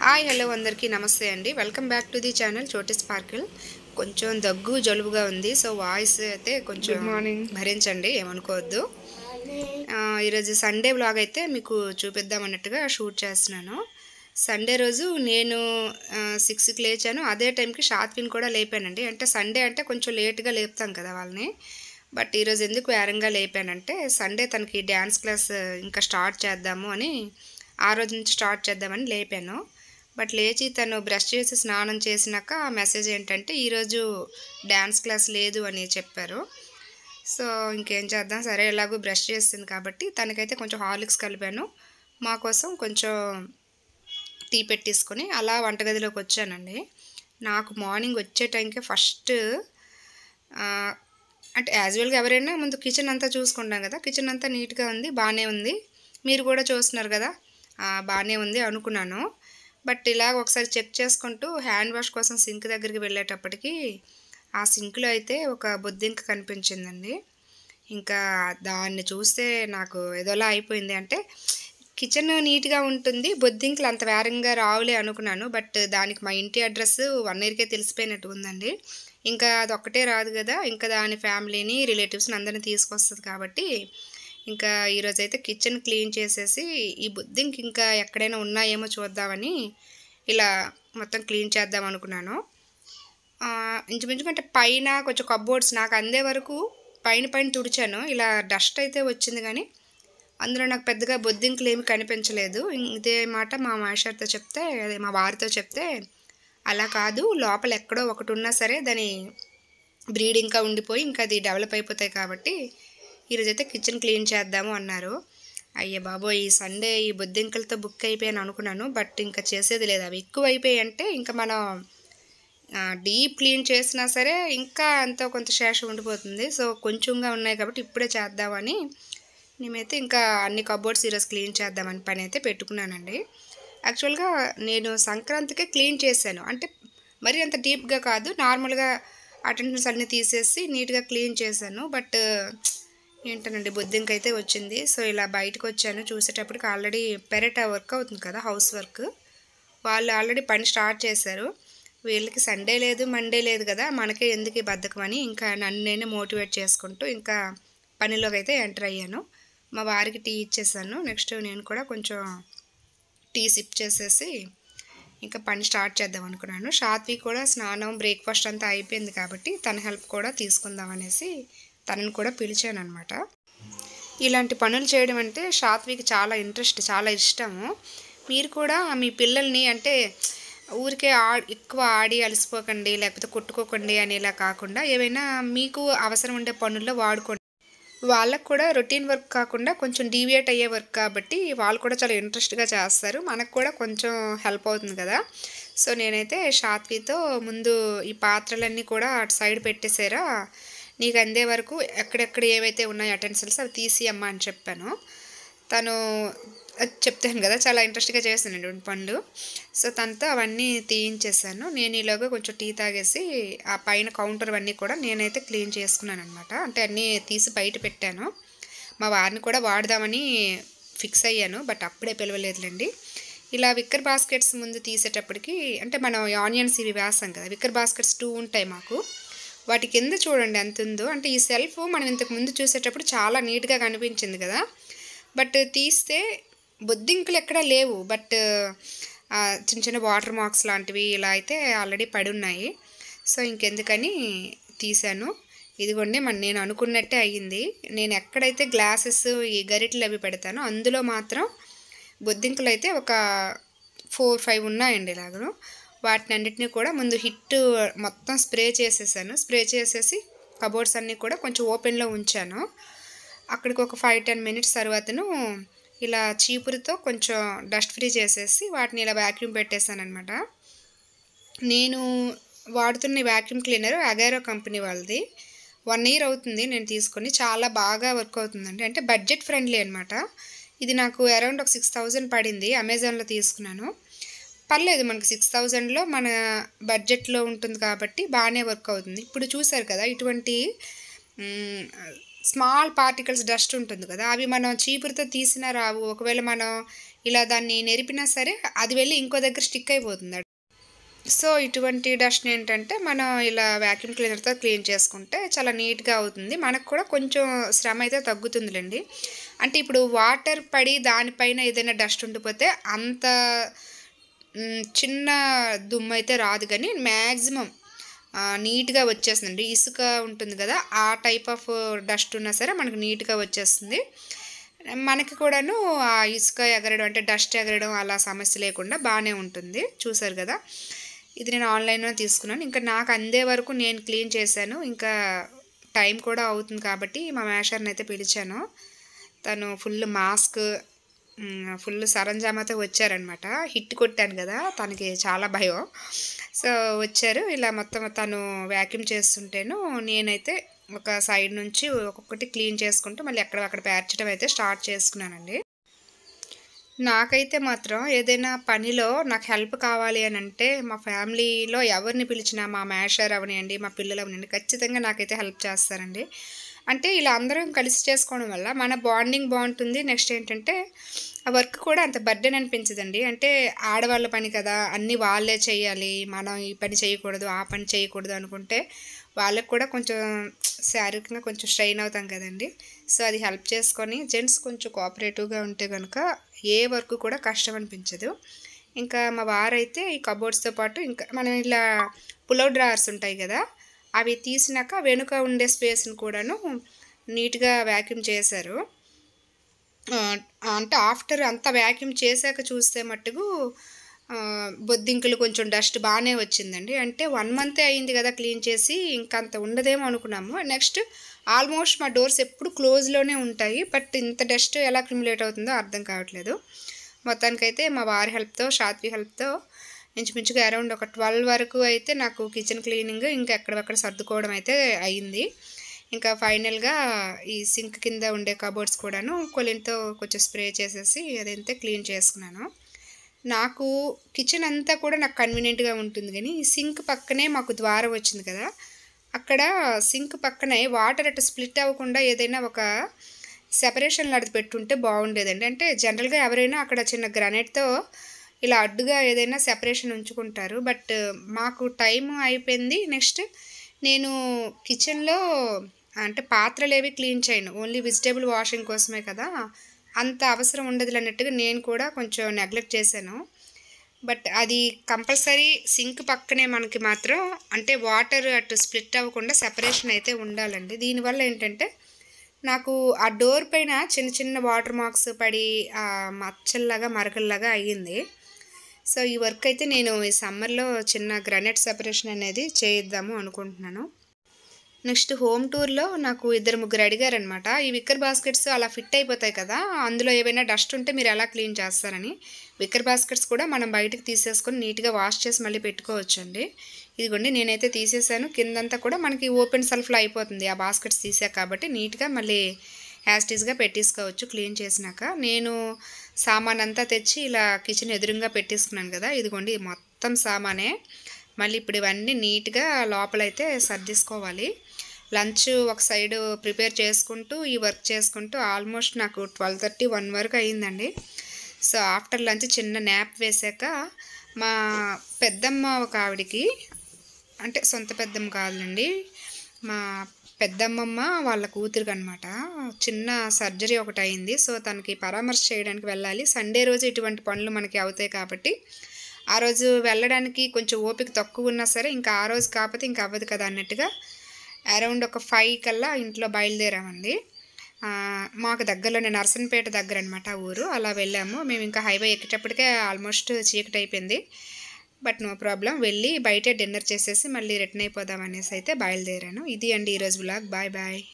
Hi hello అందరికీ నమస్తే అండి. Welcome back to the channel Choti sparkle. కొంచెం దగ్గు జలుబుగా ఉంది, సో వాయిస్ అయితే కొంచెం భరించండి, ఏమనుకోవద్దు. ఈరోజు సండే వ్లాగ్ అయితే మీకు చూపిద్దాం అన్నట్టుగా షూట్ చేస్తున్నాను. సండే రోజు నేను 6కి లేచాను. అదే టైంకి షాత్విన్ కూడా లేపానండి. అంటే సండే అంటే కొంచెం లేట్గా లేపుతాం కదా వాళ్ళని. బట్ ఈరోజు ఎందుకు వేరంగా లేపానంటే సండే తనకి డ్యాన్స్ క్లాస్ ఇంకా స్టార్ట్ చేద్దాము అని, ఆ రోజు నుంచి స్టార్ట్ చేద్దామని లేపాను. బట్ లేచి తను బ్రష్ చేసి స్నానం చేసినాక మెసేజ్ ఏంటంటే ఈరోజు డ్యాన్స్ క్లాస్ లేదు అని చెప్పారు. సో ఇంకేం చేద్దాం, సరే ఎలాగో బ్రష్ చేస్తుంది కాబట్టి తనకైతే కొంచెం హార్లిక్స్ కలిపాను. మా కోసం కొంచెం టీ పెట్టేసుకొని అలా వంటగదిలోకి వచ్చానండి. నాకు మార్నింగ్ వచ్చే టైంకే ఫస్ట్ అంటే యాజువల్గా ఎవరైనా ముందు కిచెన్ అంతా చూసుకుంటాం కదా. కిచెన్ అంతా నీట్గా ఉంది, బాగానే ఉంది. మీరు కూడా చూస్తున్నారు కదా, బాగానే ఉంది అనుకున్నాను. బట్ ఇలాగ ఒకసారి చెక్ చేసుకుంటూ హ్యాండ్ వాష్ కోసం సింక్ దగ్గరికి వెళ్ళేటప్పటికి ఆ సింక్లో అయితే ఒక బొద్దింక కనిపించిందండి. ఇంకా దాన్ని చూస్తే నాకు ఏదోలా అయిపోయింది. అంటే కిచెన్ నీట్గా ఉంటుంది, బొద్దింకలు అంత వేరంగా రావులే అనుకున్నాను. బట్ దానికి మా ఇంటి అడ్రస్ 1 ఇయర్కే తెలిసిపోయినట్టు ఉందండి. ఇంకా అది ఒక్కటే రాదు కదా, ఇంకా దాని ఫ్యామిలీని రిలేటివ్స్ని అందరినీ తీసుకొస్తుంది కాబట్టి ఇంకా ఈరోజైతే కిచెన్ క్లీన్ చేసేసి ఈ బొద్దింక ఇంకా ఎక్కడైనా ఉన్నాయేమో చూద్దామని ఇలా మొత్తం క్లీన్ చేద్దాం అనుకున్నాను. ఇంచుమించుగా అంటే పైన కొంచెం కబ్బోర్డ్స్ నాకు అందే వరకు పైన తుడిచాను. ఇలా డస్ట్ అయితే వచ్చింది కానీ అందులో నాకు పెద్దగా బొద్దింకలు ఏమి కనిపించలేదు. ఇదే మాట మా మాస్టర్తో చెప్తే, అదే మా వారితో చెప్తే, అలా కాదు లోపల ఎక్కడో ఒకటి ఉన్నా సరే దాని బ్రీడ్ ఇంకా ఉండిపోయి ఇంకా అది డెవలప్ అయిపోతాయి కాబట్టి ఈరోజైతే కిచెన్ క్లీన్ చేద్దాము అన్నారు. అయ్యే బాబోయ్, ఈ సండే ఈ బొద్దింకలతో బుక్ అయిపోయాను అనుకున్నాను. బట్ ఇంకా చేసేది లేదు. అవి ఎక్కువ అయిపోయాయి అంటే ఇంకా మనం డీప్ క్లీన్ చేసినా సరే ఇంకా ఎంతో కొంత శేషం ఉండిపోతుంది. సో కొంచెంగా ఉన్నాయి కాబట్టి ఇప్పుడే చేద్దామని నేనైతే ఇంకా అన్ని కబోర్డ్స్ ఈరోజు క్లీన్ చేద్దామని పని అయితే పెట్టుకున్నానండి. యాక్చువల్గా నేను సంక్రాంతికే క్లీన్ చేశాను. అంటే మరీ అంత డీప్గా కాదు, నార్మల్గా అటెండెన్స్ అన్నీ తీసేసి నీట్గా క్లీన్ చేశాను. బట్ ఏంటనండి బొద్దింక అయితే వచ్చింది. సో ఇలా బయటకు వచ్చాను. చూసేటప్పటికి ఆల్రెడీ పెరట వర్క్ అవుతుంది కదా, హౌస్ వర్క్. వాళ్ళు ఆల్రెడీ పని స్టార్ట్ చేశారు. వీళ్ళకి సండే లేదు, మండే లేదు కదా, మనకే ఎందుకు ఈ బద్ధకం అని ఇంకా నన్ను నేనే మోటివేట్ చేసుకుంటూ ఇంకా పనిలోకి అయితే ఎంటర్ అయ్యాను. మా వారికి టీ ఇచ్చేసాను. నెక్స్ట్ నేను కూడా కొంచెం టీ సిప్ చేసేసి ఇంకా పని స్టార్ట్ చేద్దాం అనుకున్నాను. షాత్వి కూడా స్నానం బ్రేక్ఫాస్ట్ అంతా అయిపోయింది కాబట్టి తన హెల్ప్ కూడా తీసుకుందాం అనేసి తనని కూడా పిలిచాను అనమాట. ఇలాంటి పనులు చేయడం అంటే షాత్వికి చాలా ఇంట్రెస్ట్, చాలా ఇష్టము. మీరు కూడా మీ పిల్లల్ని అంటే ఊరికే ఎక్కువ ఆడి అలసిపోకండి, లేకపోతే కొట్టుకోకండి అనేలా కాకుండా ఏవైనా మీకు అవసరం ఉండే పనుల్లో వాడుకోండి. వాళ్ళకు కూడా రొటీన్ వర్క్ కాకుండా కొంచెం డీవియేట్ అయ్యే వర్క్ కాబట్టి వాళ్ళు కూడా చాలా ఇంట్రెస్ట్గా చేస్తారు. మనకు కూడా కొంచెం హెల్ప్ అవుతుంది కదా. సో నేనైతే షాత్వితో ముందు ఈ పాత్రలన్నీ కూడా అటు సైడ్ పెట్టేసారా, నీకు అందే వరకు ఎక్కడెక్కడ ఏవైతే ఉన్నాయో అటెన్సిల్స్ అవి తీసి అమ్మ అని చెప్పాను. తను చెప్తాను కదా, చాలా ఇంట్రెస్ట్గా చేస్తానండి పనులు. సో తనతో అవన్నీ తీయించేసాను. నేను ఈలోగా కొంచెం టీ తాగేసి ఆ పైన కౌంటర్ అన్నీ కూడా నేనైతే క్లీన్ చేసుకున్నాను అనమాట. అంటే అన్నీ తీసి బయట పెట్టాను. మా వారిని కూడా వాడదామని ఫిక్స్ అయ్యాను, బట్ అప్పుడే పిలవలేదులేండి. ఇలా విక్కర్ బాస్కెట్స్ ముందు తీసేటప్పటికి అంటే మనం ఆనియన్స్ ఇవి వేస్తాం కదా, విక్కర్ బాస్కెట్స్ 2 ఉంటాయి మాకు. వాటి కింద చూడండి ఎంత ఉందో. అంటే ఈ సెల్ఫ్ మనం ఇంతకు ముందు చూసేటప్పుడు చాలా నీట్గా కనిపించింది కదా, బట్ తీస్తే బొద్దింకలు ఎక్కడా లేవు. బట్ చిన్న చిన్న వాటర్ మార్క్స్ లాంటివి ఇలా అయితే ఆల్రెడీ పడి ఉన్నాయి. సో ఇంకెందుకని తీసాను. ఇదిగోండి నేను అనుకున్నట్టే అయ్యింది. నేను ఎక్కడైతే గ్లాసెస్ ఈ గరిటెలు అవి పెడతానో అందులో మాత్రం బొద్దింకలు అయితే ఒక 4-5 ఉన్నాయండి ఇలాగను. వాటిని అన్నిటినీ కూడా ముందు హిట్ మొత్తం స్ప్రే చేసేసాను. స్ప్రే చేసేసి కబోర్డ్స్ అన్నీ కూడా కొంచెం ఓపెన్లో ఉంచాను. అక్కడికి ఒక 5-10 మినిట్స్ తర్వాతను ఇలా చీపురుతో కొంచెం డస్ట్ ఫ్రీ చేసేసి వాటిని ఇలా వ్యాక్యూమ్ పెట్టేశాను అనమాట. నేను వాడుతున్న వ్యాక్యూమ్ క్లీనర్ అగైరో కంపెనీ వాళ్ళది. 1 ఇయర్ అవుతుంది నేను తీసుకొని. చాలా బాగా వర్క్ అవుతుందండి. అంటే బడ్జెట్ ఫ్రెండ్లీ అనమాట. ఇది నాకు అరౌండ్ ఒక 6,000 పడింది. అమెజాన్లో తీసుకున్నాను. పర్లేదు, మనకి 6,000లో మన బడ్జెట్లో ఉంటుంది కాబట్టి బాగానే వర్క్ అవుతుంది. ఇప్పుడు చూసారు కదా, ఇటువంటి స్మాల్ పార్టికల్స్ డస్ట్ ఉంటుంది కదా, అవి మనం చీపురుతో తీసినా రావు. ఒకవేళ మనం ఇలా దాన్ని నెరిపినా సరే అది వెళ్ళి ఇంకో దగ్గర స్టిక్ అయిపోతుంది. సో ఇటువంటి డస్ట్ ఏంటంటే మనం ఇలా వాక్యూమ్ క్లీనర్తో క్లీన్ చేసుకుంటే చాలా నీట్గా అవుతుంది. మనకు కూడా కొంచెం శ్రమ అయితే తగ్గుతుందిలేండి. అంటే ఇప్పుడు వాటర్ పడి దానిపైన ఏదైనా డస్ట్ ఉండిపోతే అంత చిన్న దుమ్ము అయితే రాదు, కానీ మ్యాక్సిమం నీట్గా వచ్చేస్తుందండి. ఇసుక ఉంటుంది కదా, ఆ టైప్ ఆఫ్ డస్ట్ ఉన్నా సరే మనకు నీట్గా వచ్చేస్తుంది. మనకి కూడాను ఆ ఇసుక ఎగరడం అంటే డస్ట్ ఎగరడం అలా సమస్య లేకుండా బాగానే ఉంటుంది. చూసారు కదా, ఇది నేను ఆన్లైన్లో తీసుకున్నాను. ఇంకా నాకు అందే వరకు నేను క్లీన్ చేశాను. ఇంకా టైం కూడా అవుతుంది కాబట్టి మా మేషర్ని అయితే పిలిచాను. తను ఫుల్ మాస్క్ ఫుల్ సరంజామాతో వచ్చారనమాట. హిట్ కొట్టాను కదా, తనకి చాలా భయం. సో వచ్చారు, ఇలా మొత్తం తను వ్యాక్యూమ్ చేస్తుంటేను నేనైతే ఒక సైడ్ నుంచి ఒక్కొక్కటి క్లీన్ చేసుకుంటూ మళ్ళీ అక్కడ పేర్చడం అయితే స్టార్ట్ చేసుకున్నానండి. నాకైతే మాత్రం ఏదైనా పనిలో నాకు హెల్ప్ కావాలి అని అంటే మా ఫ్యామిలీలో ఎవరిని పిలిచినా, మా మేషర్ అవనివ్వండి, మా పిల్లలు అవనివ్వండి, ఖచ్చితంగా నాకైతే హెల్ప్ చేస్తారండి. అంటే ఇలా అందరం కలిసి చేసుకోవడం వల్ల మన బాండింగ్ బాగుంటుంది. నెక్స్ట్ ఏంటంటే ఆ వర్క్ కూడా అంత బర్డెన్ అనిపించదండి. అంటే ఆడవాళ్ళ పని కదా, అన్నీ వాళ్ళే చేయాలి, మనం ఈ పని చేయకూడదు ఆ పని చేయకూడదు అనుకుంటే వాళ్ళకు కూడా కొంచెం శారీరకంగా కొంచెం స్ట్రెయిన్ అవుతాం కదండి. సో అది హెల్ప్ చేసుకొని జెంట్స్ కొంచెం కోఆపరేటివ్గా ఉంటే కనుక ఏ వర్క్ కూడా కష్టం అనిపించదు. ఇంకా మా వారైతే ఈ కబోర్డ్స్తో పాటు ఇంకా మనం ఇలా పులౌ డ్రావర్స్ ఉంటాయి కదా, అవి తీసినాక వెనుక ఉండే స్పేస్ని కూడాను నీట్గా వ్యాక్యూమ్ చేశారు. అంటే ఆఫ్టర్ అంతా వ్యాక్యూమ్ చేశాక చూస్తే మట్టుకు బొద్దింకలు కొంచెం డస్ట్ బాగానే వచ్చిందండి. అంటే 1 మంతే అయింది కదా క్లీన్ చేసి, ఇంకంత ఉండదేమో అనుకున్నాము. నెక్స్ట్ ఆల్మోస్ట్ మా డోర్స్ ఎప్పుడు క్లోజ్లోనే ఉంటాయి, బట్ ఇంత డస్ట్ ఎలా అక్యుములేట్ అవుతుందో అర్థం కావట్లేదు. మొత్తానికైతే మా వారి హెల్ప్తో, సాత్వి హెల్ప్తో ఇంచుమించుగా అరౌండ్ ఒక 12 వరకు అయితే నాకు కిచెన్ క్లీనింగ్ ఇంకా ఎక్కడెక్కడ సర్దుకోవడం అయితే అయింది. ఇంకా ఫైనల్గా ఈ సింక్ కింద ఉండే కబోర్డ్స్ కూడాను కొలిన్తో కొంచెం స్ప్రే చేసేసి అదంతా క్లీన్ చేసుకున్నాను. నాకు కిచెన్ అంతా కూడా నాకు కన్వీనియంట్గా ఉంటుంది, కానీ ఈ సింక్ పక్కనే మాకు ద్వారం వచ్చింది కదా, అక్కడ సింక్ పక్కనే వాటర్ అటు స్ప్లిట్ అవ్వకుండా ఏదైనా ఒక సెపరేషన్ లాంటిది పెట్టుంటే బాగుండేదండి. అంటే జనరల్గా ఎవరైనా అక్కడ చిన్న గ్రానైట్తో ఇలా అడ్డుగా ఏదైనా సెపరేషన్ ఉంచుకుంటారు, బట్ మాకు టైం అయిపోయింది. నెక్స్ట్ నేను కిచెన్లో అంటే పాత్రలు ఏవి క్లీన్ చేయను, ఓన్లీ వెజిటేబుల్ వాషింగ్ కోసమే కదా, అంత అవసరం ఉండదు అన్నట్టుగా నేను కూడా కొంచెం నెగ్లెక్ట్ చేశాను. బట్ అది కంపల్సరీ సింక్ పక్కనే మనకి మాత్రం అంటే వాటర్ అటు స్ప్లిట్ అవ్వకుండా సెపరేషన్ అయితే ఉండాలండి. దీనివల్ల ఏంటంటే నాకు ఆ డోర్ పైన చిన్న చిన్న వాటర్ మార్క్స్ పడి మచ్చల్లాగా మరకల్లాగా అయ్యింది. సో ఈ వర్క్ అయితే నేను ఈ సమ్మర్లో చిన్న గ్రానైట్ సెపరేషన్ అనేది చేయిద్దాము అనుకుంటున్నాను. నెక్స్ట్ హోమ్ టూర్లో నాకు 2-3 అడిగారనమాట, ఈ విక్కర్ బాస్కెట్స్ అలా ఫిట్ అయిపోతాయి కదా, అందులో ఏవైనా డస్ట్ ఉంటే మీరు ఎలా క్లీన్ చేస్తారని. విక్కర్ బాస్కెట్స్ కూడా మనం బయటకు తీసేసుకొని నీట్గా వాష్ చేసి మళ్ళీ పెట్టుకోవచ్చండి. ఇదిగోండి నేనైతే తీసేసాను. కిందంతా కూడా మనకి ఓపెన్ సెల్ఫ్లో అయిపోతుంది ఆ బాస్కెట్స్ తీసాక, కాబట్టి నీట్గా మళ్ళీ యాస్టీస్గా పెట్టేసుకోవచ్చు క్లీన్ చేసినాక. నేను సామాన్ అంతా తెచ్చి ఇలా కిచెన్ ఎదురుగా పెట్టేసుకున్నాను కదా, ఇదిగోండి మొత్తం సామానే. మళ్ళీ ఇప్పుడు ఇవన్నీ నీట్గా లోపలైతే సర్దేసుకోవాలి. లంచ్ ఒక సైడు ప్రిపేర్ చేసుకుంటూ ఈ వర్క్ చేసుకుంటూ ఆల్మోస్ట్ నాకు 12:30-1 వరకు అయ్యిందండి. సో ఆఫ్టర్ లంచ్ చిన్న న్యాప్ వేసాక మా పెద్దమ్మ ఒక ఆవిడికి, అంటే సొంత పెద్దమ్మ కాదులండి, మా పెద్దమ్మమ్మ వాళ్ళ కూతురికి అనమాట, చిన్న సర్జరీ ఒకటి అయింది. సో తనకి పరామర్శ చేయడానికి వెళ్ళాలి. సండే రోజు ఇటువంటి పనులు మనకి అవుతాయి కాబట్టి ఆ రోజు వెళ్ళడానికి కొంచెం ఓపిక తక్కువ ఉన్నా సరే ఇంకా ఆ రోజు కాకపోతే ఇంకా అవ్వదు కదా అన్నట్టుగా అరౌండ్ ఒక 5 కల్లా ఇంట్లో బయలుదేరామండి. మాకు దగ్గరలోనే నర్సన్పేట దగ్గర అనమాట ఊరు. అలా వెళ్ళాము. మేము ఇంకా హైవే ఎక్కేటప్పటికే ఆల్మోస్ట్ చీకటి అయిపోయింది. బట్ నో ప్రాబ్లం, వెళ్ళి బయటే డిన్నర్ చేసేసి మళ్ళీ రిటర్న్ అయిపోదాం అనేసి అయితే బయలుదేరాను. ఇది అండి ఈరోజు వ్లాగ్. Bye bye.